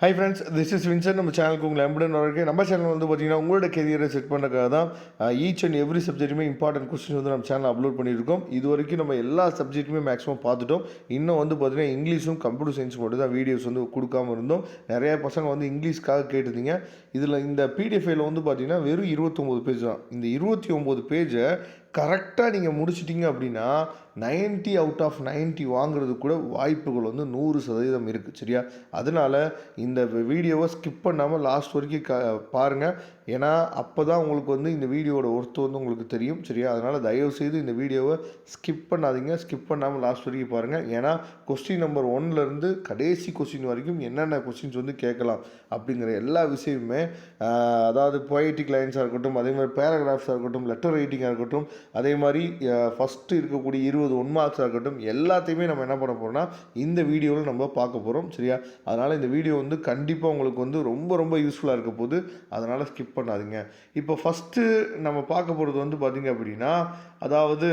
Hi friends, this is Vincent. நம்ம சேனலுக்கு உங்களை எம்புடன் வரக்கு. நம்ம சேனல் வந்து பார்த்தீங்கன்னா உங்களோட கெரியரை செட் பண்ணுறதுக்காக தான் ஈச் அண்ட் எவ்ரி சப்ஜெக்ட்டுமே இம்பார்ட்டன்ட் கொஸ்டின் வந்து நம்ம சேனல் அப்லோட் பண்ணியிருக்கோம். இது வரைக்கும் நம்ம எல்லா சப்ஜெக்ட்டுமே மேக்ஸிமம் பார்த்துட்டோம். இன்னும் வந்து பார்த்தீங்கன்னா இங்கிலீஷும் கம்ப்யூட்டர் சயின்ஸ் மட்டும் தான் வீடியோஸ் வந்து கொடுக்காம இருந்தோம். நிறைய பசங்க வந்து இங்கிலீஷ்க்காக கேட்டிருந்தீங்க. இதில் இந்த பிடிஎஃப் ஃபைல் வந்து பார்த்தீங்கன்னா வெறும் 29 பேஜ் தான். இந்த 29 பேஜை கரெக்டாக நீங்கள் முடிச்சிட்டிங்க அப்படின்னா 90 அவுட் ஆஃப் 90 வாங்குறது கூட வாய்ப்புகள் வந்து 100% இருக்குது. சரியா? அதனால் இந்த வீடியோவை ஸ்கிப் பண்ணாமல் லாஸ்ட் வரைக்கும் பாருங்கள். ஏன்னா அப்போ தான் உங்களுக்கு வந்து இந்த வீடியோவோட ஒர்த்து வந்து உங்களுக்கு தெரியும். சரியா? அதனால் தயவுசெய்து இந்த வீடியோவை ஸ்கிப் பண்ணாதீங்க. ஸ்கிப் பண்ணாமல் லாஸ்ட் வரைக்கும் பாருங்கள். ஏன்னா கொஸ்டின் நம்பர் 1லேருந்து கடைசி கொஸ்டின் வரைக்கும் என்னென்ன கொஸ்டின்ஸ் வந்து கேட்கலாம் அப்படிங்கிற எல்லா விஷயமுமே, அதாவது பொயட்டிக் லைன்ஸாக இருக்கட்டும், அதே மாதிரி பேராகிராஃப்ஸாக இருக்கட்டும், லெட்டர் ரைட்டிங்காக இருக்கட்டும், அதே மாதிரி ஃபஸ்ட்டு இருக்கக்கூடிய 20 ஒன் மார்க்ஸாக இருக்கட்டும், எல்லாத்தையுமே நம்ம என்ன பண்ண போகிறோம்னா இந்த வீடியோவில் நம்ம பார்க்க போகிறோம். சரியா? அதனால் இந்த வீடியோ வந்து கண்டிப்பாக உங்களுக்கு வந்து ரொம்ப ரொம்ப யூஸ்ஃபுல்லாக இருக்க போகுது. அதனால் ஸ்கிப் பண்ணாதீங்க. இப்போ ஃபஸ்ட்டு நம்ம பார்க்க போகிறது வந்து பார்த்திங்க அப்படின்னா, அதாவது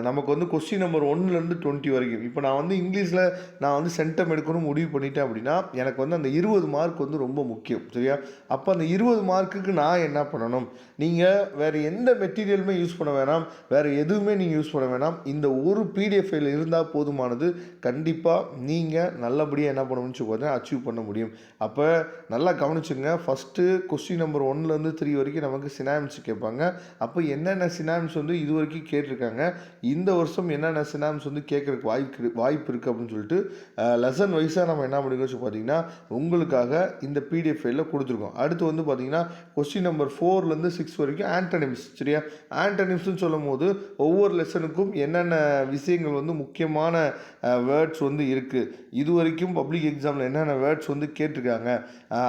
நமக்கு வந்து கொஸ்டின் நம்பர் 1லேருந்து 20 வரைக்கும். இப்போ நான் வந்து இங்கிலீஷில் நான் வந்து சென்டம் எடுக்கணும்னு முடிவு பண்ணிட்டேன் அப்படின்னா எனக்கு வந்து அந்த 20 மார்க் வந்து ரொம்ப முக்கியம். சரியா? அப்போ அந்த 20 மார்க்குக்கு நான் என்ன பண்ணணும்? நீங்கள் வேறு எந்த மெட்டீரியலுமே யூஸ் பண்ண வேணாம், வேறு எதுவுமே நீங்கள் யூஸ் பண்ண வேணாம். இந்த ஒரு பிடிஎஃப் ஃபைல் இருந்தால் போதுமானது. கண்டிப்பாக நீங்கள் நல்லபடியாக என்ன பண்ணணும்னு சொல்லி அச்சீவ் பண்ண முடியும். அப்போ நல்லா கவனிச்சுங்க. ஃபஸ்ட்டு கொஸ்டின் நம்பர் 1லேருந்து 3 வரைக்கும் நமக்கு சினானிம்ஸ் கேட்பாங்க. அப்போ என்னென்ன சினானிம்ஸ் வந்து இது வரைக்கும் கேட்டிருக்காங்க, இந்த வருஷம் என்னென்ன சினாம்ஸ் வந்து கேட்குறதுக்கு வாய்ப்பு இருக்குது அப்படின்னு சொல்லிட்டு லெசன் வைஸாக நம்ம என்ன பண்ணிக்கோச்சு பார்த்தீங்கன்னா உங்களுக்காக இந்த பிடிஎஃப் ஃபைலில் கொடுத்துருக்கோம். அடுத்து வந்து பார்த்தீங்கன்னா கொஸ்டின் நம்பர் 4லேருந்து 6 வரைக்கும் ஆன்டனிம்ஸ். சரியா? ஆன்டனிம்ஸ்னு சொல்லும் போது ஒவ்வொரு லெசனுக்கும் என்னென்ன விஷயங்கள் வந்து முக்கியமான வேர்ட்ஸ் வந்து இருக்குது, இது வரைக்கும் பப்ளிக் எக்ஸாமில் என்னென்ன வேர்ட்ஸ் வந்து கேட்டிருக்காங்க,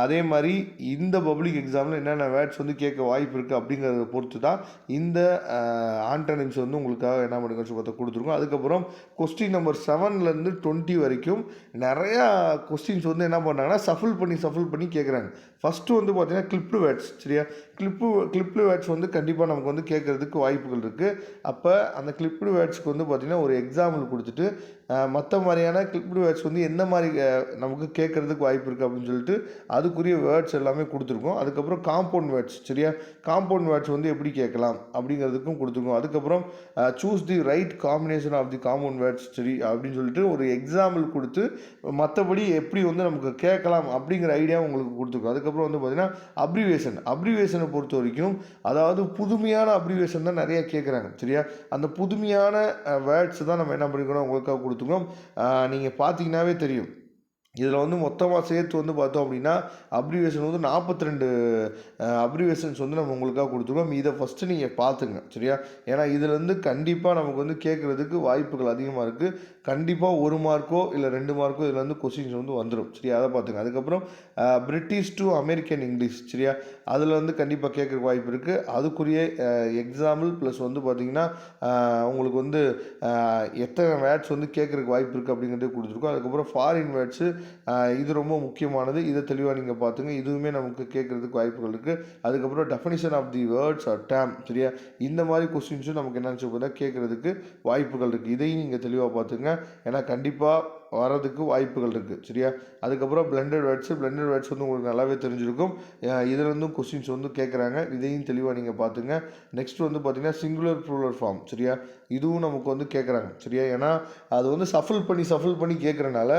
அதே மாதிரி இந்த பப்ளிக் எக்ஸாமில் என்னென்ன வேர்ட்ஸ் வந்து கேட்க வாய்ப்பு இருக்குது அப்படிங்கிறத பொறுத்து தான் இந்த ஆன்டனிம்ஸ் வந்து உங்களுக்காக என்ன பண்ணுங்க கொடுத்துருக்கோம். அதுக்கப்புறம் கொஸ்டின் நம்பர் 7லேருந்து 20 வரைக்கும் நிறையா கொஸ்டின்ஸ் வந்து என்ன பண்ணுறாங்கன்னா சஃபில் பண்ணி கேட்குறாங்க. ஃபஸ்ட்டு வந்து பார்த்தீங்கன்னா கிளிப்டு வேர்ட்ஸ். சரியா? கிளிப்டு வேர்ட்ஸ் வந்து கண்டிப்பாக நமக்கு வந்து கேட்குறதுக்கு வாய்ப்புகள் இருக்குது. அப்போ அந்த கிளிப்டு வேர்ட்ஸ்க்கு வந்து பார்த்திங்கன்னா ஒரு எக்ஸாம்பிள் கொடுத்துட்டு மற்ற மாதிரியான கிளிப்டு வேர்ட்ஸ் வந்து எந்த மாதிரி நமக்கு கேட்குறதுக்கு வாய்ப்பு இருக்குது அப்படின்னு சொல்லிட்டு அதுக்குரிய வேர்ட்ஸ் எல்லாமே கொடுத்துருக்கோம். அதுக்கப்புறம் காம்பவுண்ட் வேர்ட்ஸ். சரியா? காம்பவுண்ட் வேர்ட்ஸ் வந்து எப்படி கேட்கலாம் அப்படிங்கிறதுக்கும் கொடுத்துருக்கோம். அதுக்கப்புறம் choose the right combination of the compound words. சரி அப்படின்னு சொல்லிட்டு ஒரு எக்ஸாம்பிள் கொடுத்து மற்றபடி எப்படி வந்து நமக்கு கேட்கலாம் அப்படிங்கிற ஐடியா உங்களுக்கு கொடுத்துருக்கோம். அதுக்கப்புறம் வந்து பார்த்திங்கன்னா அப்ரிவேஷனை பொறுத்த வரைக்கும், அதாவது புதுமையான அப்ரிவேஷன் தான் நிறைய கேட்குறாங்க. சரியா? அந்த புதுமையான வேர்ட்ஸ் தான் நம்ம என்ன பண்ணிக்கணும் உங்களுக்காக கொடுத்துருக்கோம். நீங்கள் பார்த்தீங்கன்னாவே தெரியும். இதில் வந்து மொத்தமாக சேர்த்து வந்து பார்த்தோம் அப்படின்னா அப்ரிவேஷன் வந்து 42 அப்ரிவேஷன்ஸ் வந்து நம்ம உங்களுக்காக கொடுத்துருக்கோம். இதை ஃபஸ்ட்டு நீங்கள் பார்த்துங்க. சரியா? ஏன்னா இதுலேருந்து கண்டிப்பாக நமக்கு வந்து கேட்குறதுக்கு வாய்ப்புகள் அதிகமாக இருக்குது. கண்டிப்பாக 1 மார்க்கோ இல்லை 2 மார்க்கோ இதில் வந்து கொஸ்டின்ஸ் வந்து வந்துடும். சரியா? அதை பார்த்துங்க. அதுக்கப்புறம் பிரிட்டிஷ் டு அமெரிக்கன் இங்கிலீஷ். சரியா? அதில் வந்து கண்டிப்பாக கேட்குறக்கு வாய்ப்பு இருக்குது. அதுக்குரிய எக்ஸாம்பிள் ப்ளஸ் வந்து பார்த்திங்கன்னா உங்களுக்கு வந்து எத்தனை வேர்ட்ஸ் வந்து கேட்குறக்கு வாய்ப்பு இருக்குது அப்படிங்கிறதே கொடுத்துருக்கோம். அதுக்கப்புறம் ஃபாரின் வேர்ட்ஸு, இது ரொம்ப முக்கியமானது. இதை தெளிவாக நீங்கள் பார்த்துங்க. இதுவுமே நமக்கு கேட்குறதுக்கு வாய்ப்புகள் இருக்குது. அதுக்கப்புறம் definition of the words are them. சரியா? இந்த மாதிரி கொஸ்டின்ஸும் நமக்கு என்னன்னு சொல்லி கேட்குறதுக்கு வாய்ப்புகள் இருக்குது. இதையும் நீங்கள் தெளிவாக பார்த்துங்க. ஏன்னா கண்டிப்பாக வரதுக்கு வாய்ப்புகள் இருக்குது. சரியா? அதுக்கப்புறம் பிளெண்டட் வேர்ட்ஸ் வந்து உங்களுக்கு நல்லாவே தெரிஞ்சிருக்கும். இதில் இருந்தும் கொஸ்டின்ஸ் வந்து கேட்குறாங்க. இதையும் தெளிவாக நீங்கள் பார்த்துங்க. நெக்ஸ்ட் வந்து பார்த்திங்கன்னா சிங்குலர் ப்ளூரல் ஃபார்ம். சரியா? இதுவும் நமக்கு வந்து கேட்குறாங்க. சரியா? ஏன்னா அது வந்து சஃபில் பண்ணி கேட்குறனால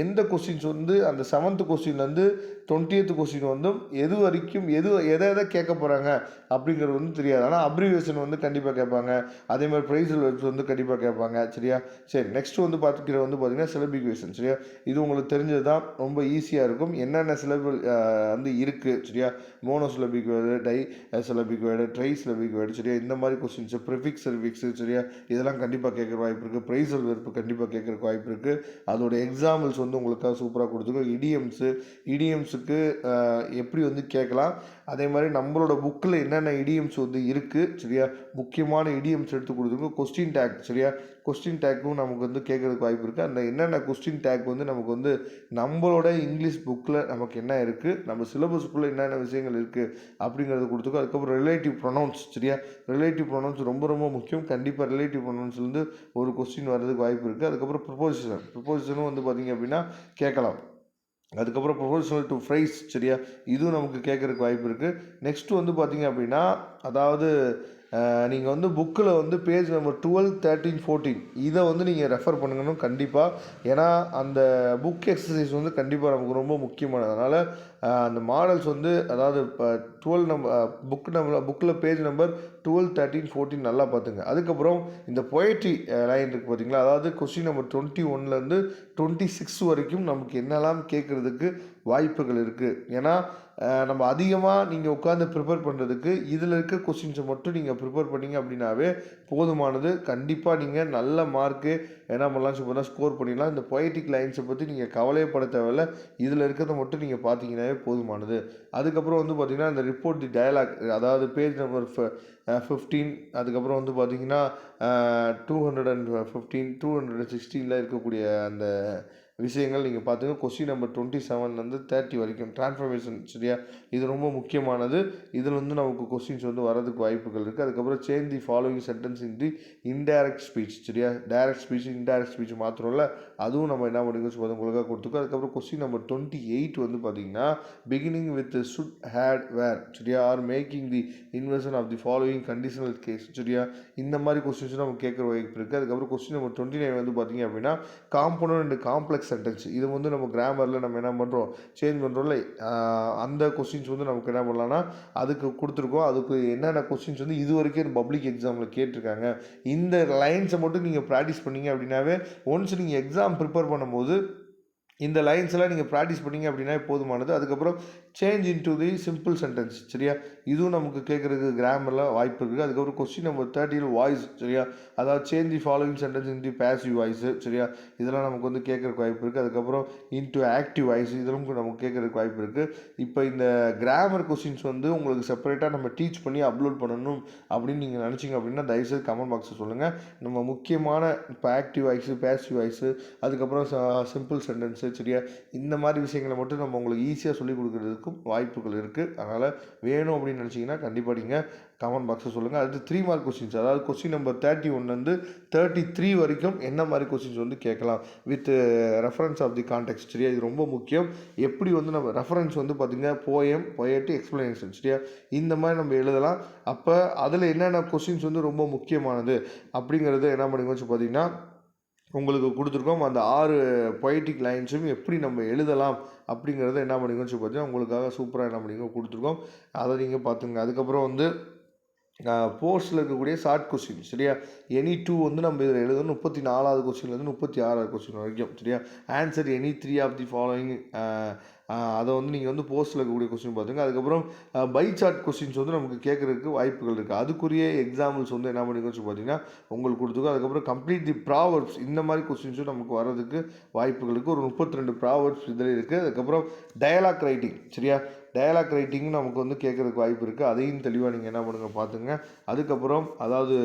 எந்த கொஸ்டின்ஸ் வந்து அந்த 7th கொஸ்டின்லேருந்து 20th கொஸ்டின் வந்து எது வரைக்கும் எதை கேட்க போகிறாங்க அப்படிங்கிறது வந்து தெரியாது. ஆனால் அப்ரிவேஷன் வந்து கண்டிப்பாக கேட்பாங்க. அதே மாதிரி ப்ரைஸல் வேர்ட்ஸ் வந்து கண்டிப்பாக கேட்பாங்க. சரியா? சரி, நெக்ஸ்ட் வந்து பார்த்திங்கன்னா சிலபிகேஷன். சரியா? இது உங்களுக்கு தெரிஞ்சது தான். ரொம்ப ஈஸியாக இருக்கும். என்னென்ன சிலபிள் வந்து இருக்குது. சரியா? Monosyllabic word, disyllabic word, trisyllabic word. சரியா? இந்த மாதிரி கொஸ்டின்ஸ் ப்ரிஃபிக்ஸ் சர்விக்ஸு. சரியா? இதெல்லாம் கண்டிப்பாக கேட்குற வாய்ப்பு இருக்குது. ப்ரைஸல் வெர்பு கண்டிப்பாக கேட்குறக்கு வாய்ப்பு இருக்குது. அதோட எக்ஸாம்பிள்ஸ் வந்து உங்களுக்காக சூப்பராக கொடுத்துருக்கோம். இடியம்ஸுக்கு எப்படி வந்து கேட்கலாம், அதே மாதிரி நம்மளோட புக்கில் என்னென்ன இடியம்ஸ் வந்து இருக்குது. சரியா? முக்கியமான இடியம்ஸ் எடுத்து கொடுத்துருக்கோம். Question take. சரியா? கொஸ்டின் டேக்கும் நமக்கு வந்து கேட்குறதுக்கு வாய்ப்பு இருக்குது. அந்த என்னென்ன கொஸ்டின் டேக் வந்து நமக்கு வந்து நம்மளோட இங்கிலீஷ் புக்கில் நமக்கு என்ன இருக்குது, நம்ம சிலபஸ்க்குள்ளே என்னென்ன விஷயங்கள் இருக்குது அப்படிங்கிறது கொடுத்துருக்கோம். அதுக்கப்புறம் ரிலேட்டிவ் ப்ரொனவுன்ஸ். சரியா? ரிலேட்டிவ் ப்ரொனவுன்ஸ் ரொம்ப ரொம்ப முக்கியம். கண்டிப்பாக ரிலேட்டிவ் ப்ரொனவுன்ஸ்லேருந்து ஒரு கொஸ்டின் வர்றதுக்கு வாய்ப்பு இருக்குது. அதுக்கப்புறம் ப்ரிப்போசிஷனும் வந்து பார்த்திங்க அப்படின்னா கேட்கலாம். அதுக்கப்புறம் ப்ரொபோஷனல் டு ஃப்ரைஸ் சரியா, இதுவும் நமக்கு கேட்குறதுக்கு வாய்ப்பு இருக்குது. நெக்ஸ்ட்டு வந்து பார்த்தீங்க அப்படின்னா, அதாவது நீங்கள் வந்து புக்கில் வந்து பேஜ் நம்பர் 12, 13, 14 இதை வந்து நீங்கள் ரெஃபர் பண்ணுங்கன்னு கண்டிப்பாக. ஏன்னா அந்த புக் எக்ஸசைஸ் வந்து கண்டிப்பாக நமக்கு ரொம்ப முக்கியமானது. அதனால் அந்த மாடல்ஸ் வந்து அதாவது இப்போ 12 புக்கில் பேஜ் நம்பர் 12, 13, 14 நல்லா பார்த்துங்க. அதுக்கப்புறம் இந்த பொயட்ரி லைன் இருக்குது பார்த்தீங்களா, அதாவது கொஸ்டின் நம்பர் 21லேருந்து 26 வரைக்கும் நமக்கு என்னெல்லாம் கேட்குறதுக்கு வாய்ப்புகள் இருக்குது. ஏன்னா நம்ம அதிகமாக நீங்கள் உட்காந்து ப்ரிப்பேர் பண்ணுறதுக்கு இதில் இருக்க கொஸ்டின்ஸை மட்டும் நீங்கள் ப்ரிப்பேர் பண்ணிங்க அப்படின்னாவே போதுமானது. கண்டிப்பாக நீங்கள் நல்ல மார்க்கு என்ன பண்ணலாம் சொல்லலாம், ஸ்கோர் பண்ணிடலாம். இந்த பொயட்டிக் லைன்ஸை பற்றி நீங்கள் கவலையப்பட தேவையில்லை, இதில் இருக்கிறத மட்டும் நீங்கள் பார்த்தீங்கன்னாவே போதுமானது. அதுக்கப்புறம் வந்து பார்த்திங்கன்னா இந்த ரிப்போர்ட் தி டயலாக், அதாவது பேஜ் நம்பர் 15, அதுக்கப்புறம் வந்து பார்த்திங்கன்னா 215, 216 இருக்கக்கூடிய அந்த விஷயங்கள் நீங்கள் பார்த்துங்க. கொஸ்டின் நம்பர் 27லேருந்து 30 வரைக்கும் டிரான்ஸ்ஃபர்மேஷன் சரியா, இது ரொம்ப முக்கியமானது. இதில் வந்து நமக்கு கொஸ்டின்ஸ் வந்து வரதுக்கு வாய்ப்புகள் இருக்குது. அதுக்கப்புறம் change the following sentence in the indirect speech சரியா, டைரக்ட் ஸ்பீச் இன்டைரக்ட் ஸ்பீச் மாத்திரம்ல, அதுவும் நம்ம என்ன பண்ணிக்கோ உங்களுக்காக கொடுத்துருக்கோம். அதுக்கப்புறம் கொஸ்டின் நம்பர் 28 வந்து பார்த்தீங்கன்னா beginning with should had were சரியா, or making the inversion of the following conditional case சரியா, இந்த மாதிரி கொஸ்டின்ஸ் நம்ம கேட்குற வாய்ப்பு இருக்குது. அதுக்கப்புறம் கொஸ்டின் நம்பர் 29 வந்து பார்த்தீங்க அப்படின்னா காம்பவுண்ட் அண்ட் காம்ப்ளெக்ஸ் சென்டென்ஸ், இது வந்து நம்ம கிராமரில் நம்ம என்ன பண்ணுறோம், சேஞ்ச் பண்ணுறோம்ல, அந்த கொஸ்டின்ஸ் வந்து நமக்கு என்ன பண்ணலாம்னா அதுக்கு கொடுத்துருக்கோம். அதுக்கு என்னென்ன கொஸ்டின்ஸ் வந்து இது வரைக்கும் பப்ளிக் எக்ஸாமில் கேட்டிருக்காங்க, இந்த லைன்ஸை மட்டும் நீங்கள் ப்ராக்டிஸ் பண்ணீங்க அப்படின்னாவே ஒன்ஸ் நீங்கள் எக்ஸாம் ப்ரிப்பேர் பண்ணும்போது இந்த லைன்ஸ் எல்லாம் நீங்கள் ப்ராக்டிஸ் பண்ணிங்க அப்படின்னா போதுமானது. அதுக்கப்புறம் change in to the simple sentence சரியா, இதுவும் நமக்கு கேட்குறதுக்கு கிராமரில் வாய்ப்பு இருக்குது. அதுக்கப்புறம் கொஸ்டின் நம்பர் 30 வாய்ஸ் சரியா, அதாவது change the following sentence in the passive voice சரியா, இதெல்லாம் நமக்கு வந்து கேட்குறதுக்கு வாய்ப்பு இருக்குது. அதுக்கப்புறம் இன்டு ஆக்டிவ் வாய்ஸ், இதெல்லாம் நமக்கு கேட்குறதுக்கு வாய்ப்பு இருக்குது. இப்போ இந்த கிராமர் கொஸ்டின்ஸ் வந்து உங்களுக்கு செப்பரேட்டாக நம்ம டீச் பண்ணி அப்லோட் பண்ணணும் அப்படின்னு நீங்கள் நினச்சிங்க அப்படின்னா தயவுசெய்து கமெண்ட் பாக்ஸில் சொல்லுங்கள். நம்ம முக்கியமான இப்போ ஆக்டிவ் வாய்ஸு, பேசிவ் வாய்ஸு, அதுக்கப்புறம் சிம்பிள் சென்டென்ஸு சரியா, இந்த மாதிரி விஷயங்களை மட்டும் நம்ம உங்களுக்கு ஈஸியாக சொல்லிக் கொடுக்குறதுக்கும் வாய்ப்புகள் இருக்குது. அதனால் வேணும் அப்படின்னு நினச்சிங்கன்னா கண்டிப்பாக நீங்கள் கமெண்ட் பாக்ஸில் சொல்லுங்கள். அடுத்து 3 மார்க் கொஸ்டின்ஸ், அதாவது கொஸ்டின் நம்பர் 31லேருந்து 33 வரைக்கும் என்ன மாதிரி கொஸ்டின்ஸ் வந்து கேட்கலாம் with reference of the context சரியா, இது ரொம்ப முக்கியம். எப்படி வந்து நம்ம ரெஃபரன்ஸ் வந்து பார்த்திங்கன்னா போயம், பொயட்ரி, எக்ஸ்பிளனேஷன் சரியா, இந்த மாதிரி நம்ம எழுதலாம். அப்போ அதில் என்னென்ன கொஸ்டின்ஸ் வந்து ரொம்ப முக்கியமானது அப்படிங்கிறத என்ன பண்ணுங்க வச்சு பார்த்திங்கன்னா உங்களுக்கு கொடுத்துருக்கோம். அந்த 6 பொயட்டிக் லைன்ஸும் எப்படி நம்ம எழுதலாம் அப்படிங்கிறத என்ன பண்ணிங்கன்னு சொல்லி பார்த்தீங்கன்னா உங்களுக்காக சூப்பராக என்ன பண்ணிங்க கொடுத்துருக்கோம். அதை நீங்கள் பார்த்துங்க. அதுக்கப்புறம் வந்து போஸ்ட்டில் இருக்கக்கூடிய ஷார்ட் கொஸ்டின் சரியா, எனி 2 வந்து நம்ம இதில் எழுதணும். 34வது கொஸ்டின்லேருந்து 36வது கொஸ்டின் வரைக்கும் சரியா, answer any 3 of the following, அதை வந்து நீங்கள் வந்து போஸ்ட்டில் இருக்கக்கூடிய கொஸ்டின் பார்த்துங்க. அதுக்கப்புறம் பை சார்ட் கொஸ்டின்ஸ் வந்து நமக்கு கேட்குறதுக்கு வாய்ப்புகள் இருக்குது. அதுக்குரிய எக்ஸாம்பிள்ஸ் வந்து என்ன பண்ணிக்கோன்னு பார்த்தீங்கன்னா உங்களுக்கு கொடுத்துருக்கோம். அதுக்கப்புறம் கம்ப்ளீட் தி ப்ராவர்ப்ஸ், இந்த மாதிரி கொஸ்டின்ஸும் நமக்கு வர்றதுக்கு வாய்ப்புகள் இருக்குது. ஒரு 32 ப்ராவர்ப்ஸ் இதில் இருக்குது. அதுக்கப்புறம் டயலாக் ரைட்டிங் சரியா, டயலாக் ரைட்டிங்கும் நமக்கு வந்து கேட்குறதுக்கு வாய்ப்பு இருக்குது. அதையும் தெளிவாக நீங்கள் என்ன பண்ணுங்கள் பார்த்துங்க. அதுக்கப்புறம் அதாவது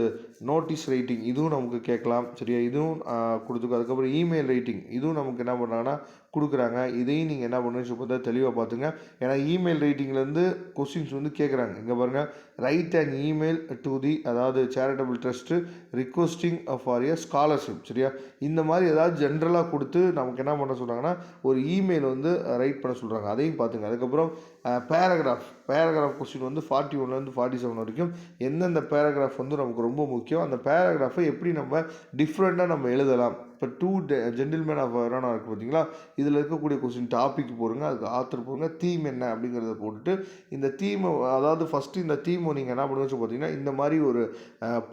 நோட்டீஸ் ரைட்டிங், இதுவும் நமக்கு கேட்கலாம் சரியா, இதுவும் கொடுத்துருக்கோம். அதுக்கப்புறம் இமெயில் ரைட்டிங், இதுவும் நமக்கு என்ன பண்ணுறாங்கன்னா கொடுக்குறாங்க. இதையும் நீங்கள் என்ன பண்ணுன்னு சொல்லி பார்த்தா தெளிவாக பார்த்துங்க. ஏன்னா இமெயில் ரைட்டிங்லேருந்து கொஸ்டின்ஸ் வந்து கேட்குறாங்க. இங்கே பாருங்கள், write and email to the, அதாவது charitable trust requesting for a scholarship சரியா, இந்த மாதிரி ஏதாவது ஜென்ரலாக கொடுத்து நமக்கு என்ன பண்ண சொல்கிறாங்கன்னா ஒரு இமெயில் வந்து ரைட் பண்ண சொல்கிறாங்க. அதையும் பார்த்துங்க. அதுக்கப்புறம் பேராகிராஃப் கொஸ்டின் வந்து 41லேருந்து 47 வரைக்கும் எந்தெந்த பேராகிராஃப் வந்து நமக்கு ரொம்ப முக்கியம், அந்த பேராகிராஃபை எப்படி நம்ம டிஃப்ரெண்ட்டாக நம்ம எழுதலாம். இப்போ 2 ஜென்டில்மேன் ஆஃப் வெரோனா இருக்குது பார்த்தீங்களா, இதில் இருக்கக்கூடிய கொஸ்டின் டாபிக் போடுங்க, அதுக்கு ஆத்தர் போடுங்க, தீம் என்ன அப்படிங்கிறத போட்டுட்டு இந்த தீமை, அதாவது ஃபஸ்ட்டு இந்த தீமை நீங்கள் என்ன பண்ணுவீங்க பார்த்தீங்கன்னா இந்த மாதிரி ஒரு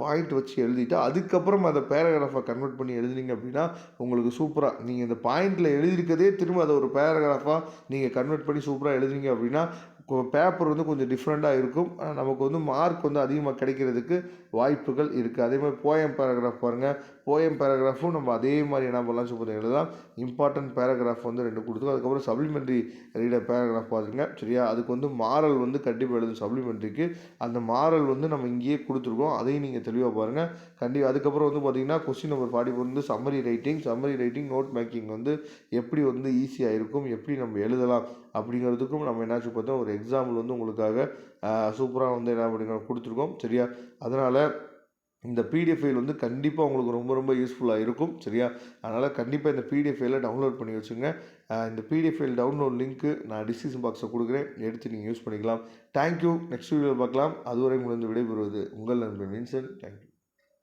பாயிண்ட் வச்சு எழுதிட்டு அதுக்கப்புறம் அந்த பேராகிராஃபை கன்வெர்ட் பண்ணி எழுதுனீங்க அப்படின்னா உங்களுக்கு சூப்பராக, நீங்கள் இந்த பாயிண்டில் எழுதியிருக்கதே திரும்ப அதை ஒரு பேராகிராஃபாக நீங்கள் கன்வெர்ட் பண்ணி சூப்பராக எழுதுனீங்க அப்படின்னா பேப்பர் வந்து கொஞ்சம் டிஃப்ரெண்ட்டாக இருக்கும். நமக்கு வந்து மார்க் வந்து அதிகமாக கிடைக்கிறதுக்கு வாய்ப்புகள் இருக்குது. அதே மாதிரி போயம் பேராகிராஃப் பாருங்கள், போயம் பேராகிராஃபும் நம்ம அதே மாதிரி என்ன பண்ணலாம் சொல்லி எழுதலாம். இம்பார்ட்டன்ட் பேராகிராஃப் வந்து 2 கொடுத்துருக்கோம். அதுக்கப்புறம் சப்ளிமெண்ட்ரி ரீடர் பேராகிராஃப் பார்த்துங்க சரியா, அதுக்கு வந்து மாரல் வந்து கண்டிப்பாக எழுதும். சப்ளிமெண்ட்ரிக்கு அந்த மாரல் வந்து நம்ம இங்கேயே கொடுத்துருக்கோம், அதையும் நீங்கள் தெளிவாக பாருங்கள் கண்டிப்பாக. அதுக்கப்புறம் வந்து பார்த்திங்கன்னா கொஸ்டின் நம்பர் 44 வந்து சம்மரி ரைட்டிங் நோட் மேக்கிங் வந்து எப்படி வந்து ஈஸியாக இருக்கும், எப்படி நம்ம எழுதலாம் அப்படிங்கிறதுக்கும் நம்ம என்னாச்சு பார்த்தோம் ஒரு எக்ஸாம்பிள் வந்து உங்களுக்காக சூப்பராக வந்து என்ன பண்ணி கொடுத்துருக்கோம் சரியா. அதனால் இந்த பிடிஎஃப் ஃபைல் வந்து கண்டிப்பாக உங்களுக்கு ரொம்ப ரொம்ப யூஸ்ஃபுல்லாக இருக்கும். சரியா? அதனால் கண்டிப்பாக இந்த பிடிஎஃப் ஃபைலை டவுன்லோட் பண்ணி வச்சுங்க. இந்த பிடிஎஃப் ஃபைல் டவுன்லோட் லிங்க்கு நான் டிஸ்கிரிப்ஷன் பாக்ஸில் கொடுக்குறேன். எடுத்து நீங்கள் யூஸ் பண்ணிக்கலாம். தேங்க்யூ. நெக்ஸ்ட் வீடியோவில் பார்க்கலாம். அதுவரை உங்களிடம் விடைபெறுவது உங்கள் நண்பன் வின்சென்ட். தேங்க்யூ.